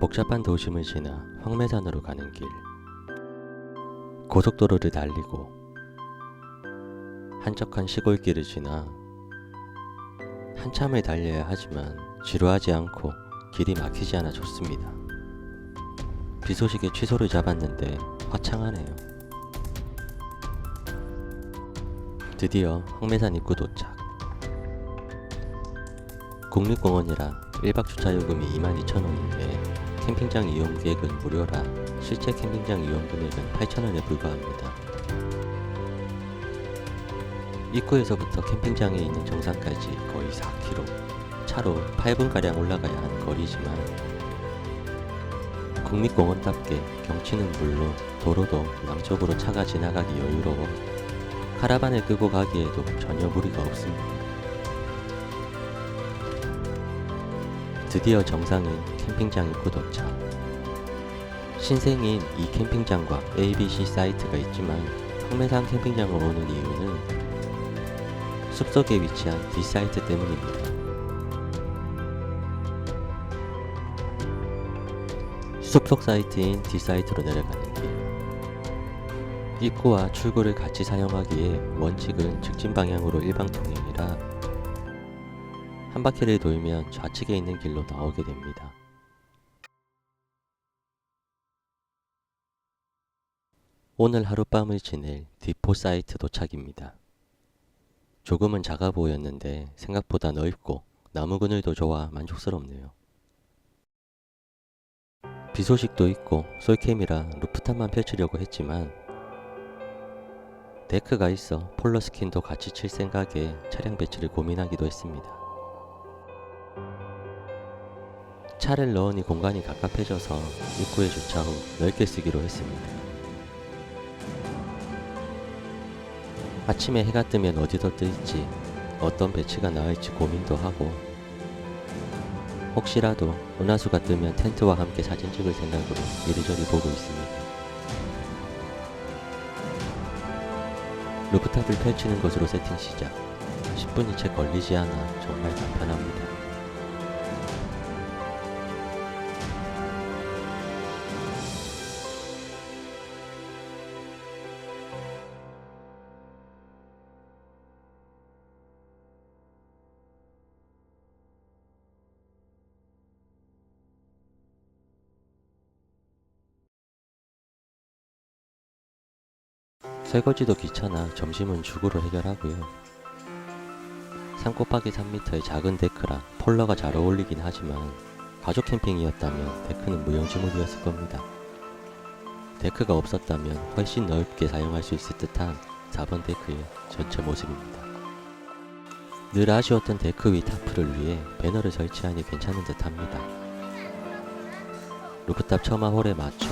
복잡한 도심을 지나 황매산으로 가는 길. 고속도로를 달리고 한적한 시골길을 지나 한참을 달려야 하지만 지루하지 않고 길이 막히지 않아 좋습니다. 비 소식에 취소를 잡았는데 화창하네요. 드디어 황매산 입구 도착. 국립공원이라 1박 주차 요금이 22,000원인데 캠핑장 이용 계획은 무료라 실제 캠핑장 이용 금액은 8,000원에 불과합니다. 입구에서부터 캠핑장에 있는 정상까지 거의 4km, 차로 8분가량 올라가야 하는 거리지만 국립공원답게 경치는 물론 도로도 양쪽으로 차가 지나가기 여유로워 카라반을 끌고 가기에도 전혀 무리가 없습니다. 드디어 정상인 캠핑장 입구 도착. 신생인 이 캠핑장과 ABC 사이트가 있지만 황매산 캠핑장을 오는 이유는 숲속에 위치한 D 사이트 때문입니다. 숲속 사이트인 D 사이트로 내려가는 길. 입구와 출구를 같이 사용하기에 원칙은 직진 방향으로 일방통행이라 한 바퀴를 돌면 좌측에 있는 길로 나오게 됩니다. 오늘 하룻밤을 지낼 D4 사이트 도착입니다. 조금은 작아 보였는데 생각보다 넓고 나무 그늘도 좋아 만족스럽네요. 비 소식도 있고 솔캠이라 루프탑만 펼치려고 했지만 데크가 있어 폴러 스킨도 같이 칠 생각에 차량 배치를 고민하기도 했습니다. 차를 넣으니 공간이 갑갑해져서 입구에 주차 후 넓게 쓰기로 했습니다. 아침에 해가 뜨면 어디더 뜰지 어떤 배치가 나을지 고민도 하고 혹시라도 은하수가 뜨면 텐트와 함께 사진 찍을 생각으로 이리저리 보고 있습니다. 루프탑을 펼치는 것으로 세팅 시작. 10분이 채 걸리지 않아 정말 간편합니다. 설거지도 귀찮아 점심은 죽으로 해결하고요. 산곱하기 3m의 작은 데크라 폴러가 잘 어울리긴 하지만 가족 캠핑이었다면 데크는 무용지물이었을 겁니다. 데크가 없었다면 훨씬 넓게 사용할 수 있을 듯한 4번 데크의 전체 모습입니다. 늘 아쉬웠던 데크 위 타프를 위해 배너를 설치하니 괜찮은 듯 합니다. 루프탑 처마홀에 맞춰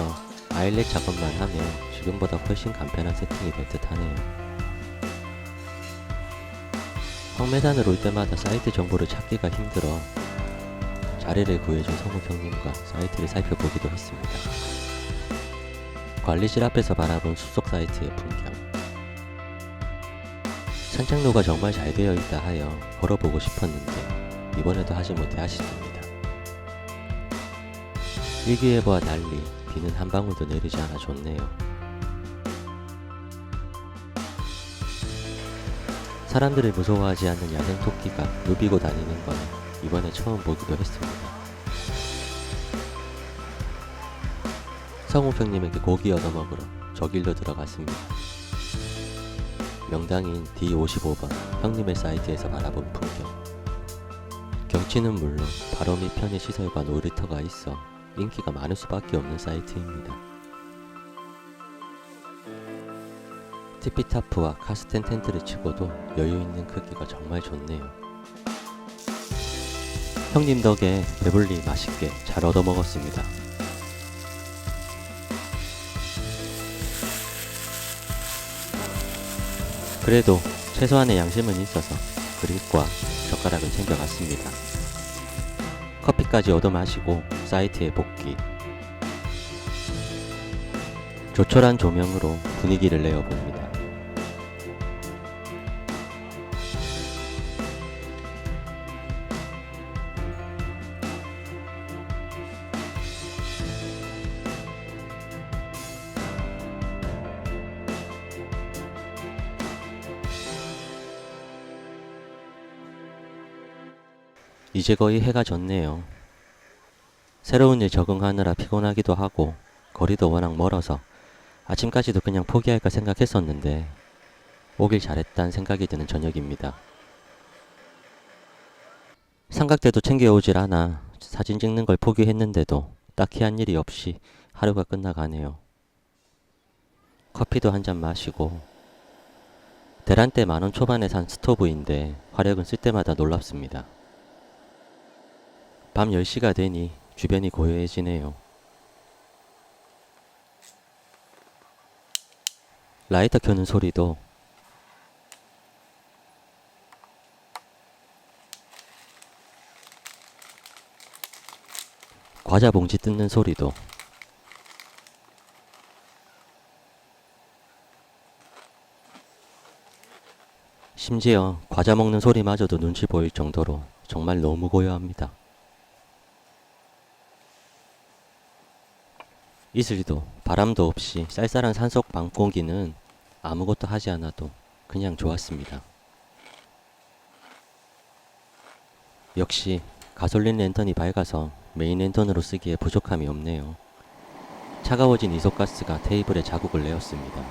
아일렛 작업만 하면 지금보다 훨씬 간편한 세팅이 될 듯 하네요. 황매산을 올 때마다 사이트 정보를 찾기가 힘들어 자리를 구해준 성욱 형님과 사이트를 살펴보기도 했습니다. 관리실 앞에서 바라본 숲속 사이트의 풍경. 산책로가 정말 잘 되어 있다 하여 걸어보고 싶었는데 이번에도 하지 못해 아쉽습니다. 일기예보와 달리 비는 한 방울도 내리지 않아 좋네요. 사람들을 무서워하지 않는 야생 토끼가 누비고 다니는 건 이번에 처음 보기도 했습니다. 성욱 형님에게 고기 얻어먹으러 저 길로 들어갔습니다. 명당인 D55번 형님의 사이트에서 바라본 풍경. 경치는 물론 바로 밑 편의 시설과 놀이터가 있어 인기가 많을 수밖에 없는 사이트입니다. 티피타프와 카스텐 텐트를 치고도 여유있는 크기가 정말 좋네요. 형님 덕에 배불리 맛있게 잘 얻어먹었습니다. 그래도 최소한의 양심은 있어서 그릇과 젓가락은 챙겨갔습니다. 커피까지 얻어 마시고 사이트에 복귀. 조촐한 조명으로 분위기를 내어봅니다. 이제 거의 해가 졌네요. 새로운 일 적응하느라 피곤하기도 하고 거리도 워낙 멀어서 아침까지도 그냥 포기할까 생각했었는데 오길 잘했단 생각이 드는 저녁입니다. 삼각대도 챙겨오질 않아 사진 찍는 걸 포기했는데도 딱히 한 일이 없이 하루가 끝나가네요. 커피도 한 잔 마시고 대란때 10,000원 초반에 산 스토브인데 화력은 쓸 때마다 놀랍습니다. 밤 10시가 되니 주변이 고요해지네요. 라이터 켜는 소리도 과자 봉지 뜯는 소리도 심지어 과자 먹는 소리마저도 눈치 보일 정도로 정말 너무 고요합니다. 이슬도 바람도 없이 쌀쌀한 산속 밤 공기는 아무것도 하지 않아도 그냥 좋았습니다. 역시 가솔린 랜턴이 밝아서 메인 랜턴으로 쓰기에 부족함이 없네요. 차가워진 이소가스가 테이블에 자국을 내었습니다.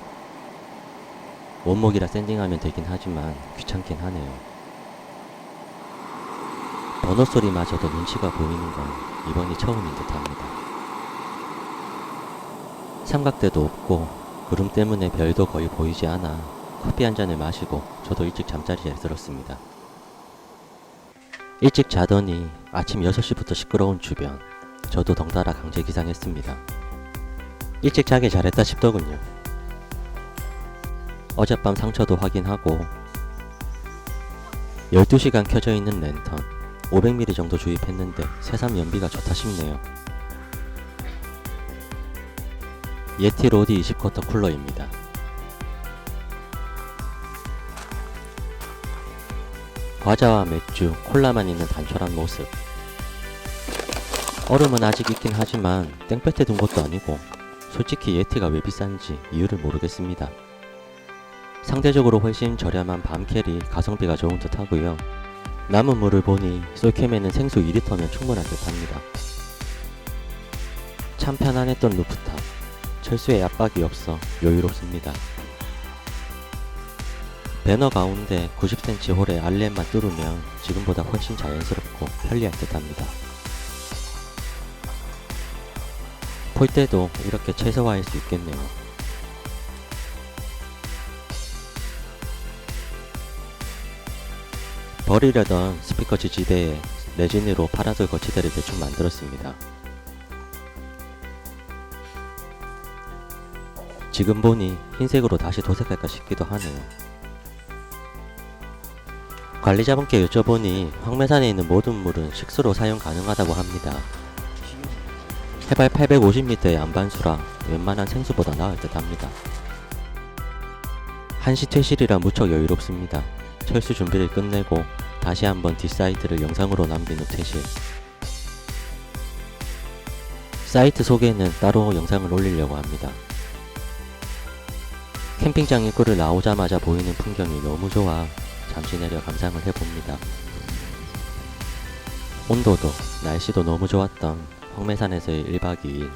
원목이라 샌딩하면 되긴 하지만 귀찮긴 하네요. 번호 소리마저도 눈치가 보이는 건 이번이 처음인 듯합니다. 삼각대도 없고 구름 때문에 별도 거의 보이지 않아 커피 한 잔을 마시고 저도 일찍 잠자리에 들었습니다. 일찍 자더니 아침 6시부터 시끄러운 주변, 저도 덩달아 강제 기상했습니다. 일찍 자길 잘했다 싶더군요. 어젯밤 상처도 확인하고 12시간 켜져 있는 랜턴 500ml 정도 주입했는데 새삼 연비가 좋다 싶네요. 예티 로디 20쿼터 쿨러입니다. 과자와 맥주, 콜라만 있는 단촐한 모습. 얼음은 아직 있긴 하지만 땡볕에 둔 것도 아니고 솔직히 예티가 왜 비싼지 이유를 모르겠습니다. 상대적으로 훨씬 저렴한 밤캐리 가성비가 좋은 듯 하고요. 남은 물을 보니 솔캠에는 생수 2리터면 충분한 듯 합니다. 참 편안했던 루프탑. 철수에 압박이 없어 여유롭습니다. 배너 가운데 90cm 홀에 알렛만 뚫으면 지금보다 훨씬 자연스럽고 편리할 듯 합니다. 폴대도 이렇게 최소화할 수 있겠네요. 버리려던 스피커치 지대에 레진으로 파라솔 거치대를 대충 만들었습니다. 지금 보니 흰색으로 다시 도색할까 싶기도 하네요. 관리자분께 여쭤보니 황매산에 있는 모든 물은 식수로 사용 가능하다고 합니다. 해발 850m의 안반수라 웬만한 생수보다 나을 듯 합니다. 한시 퇴실이라 무척 여유롭습니다. 철수 준비를 끝내고 다시 한번 뒷사이트를 영상으로 남긴 후 퇴실. 사이트 소개는 따로 영상을 올리려고 합니다. 캠핑장 입구를 나오자마자 보이는 풍경이 너무 좋아 잠시 내려 감상을 해봅니다. 온도도 날씨도 너무 좋았던 황매산에서의 1박 2일.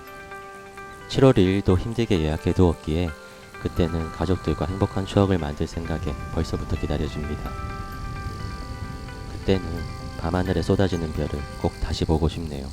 7월 2일도 힘들게 예약해 두었기에 그때는 가족들과 행복한 추억을 만들 생각에 벌써부터 기다려집니다. 그때는 밤하늘에 쏟아지는 별을 꼭 다시 보고 싶네요.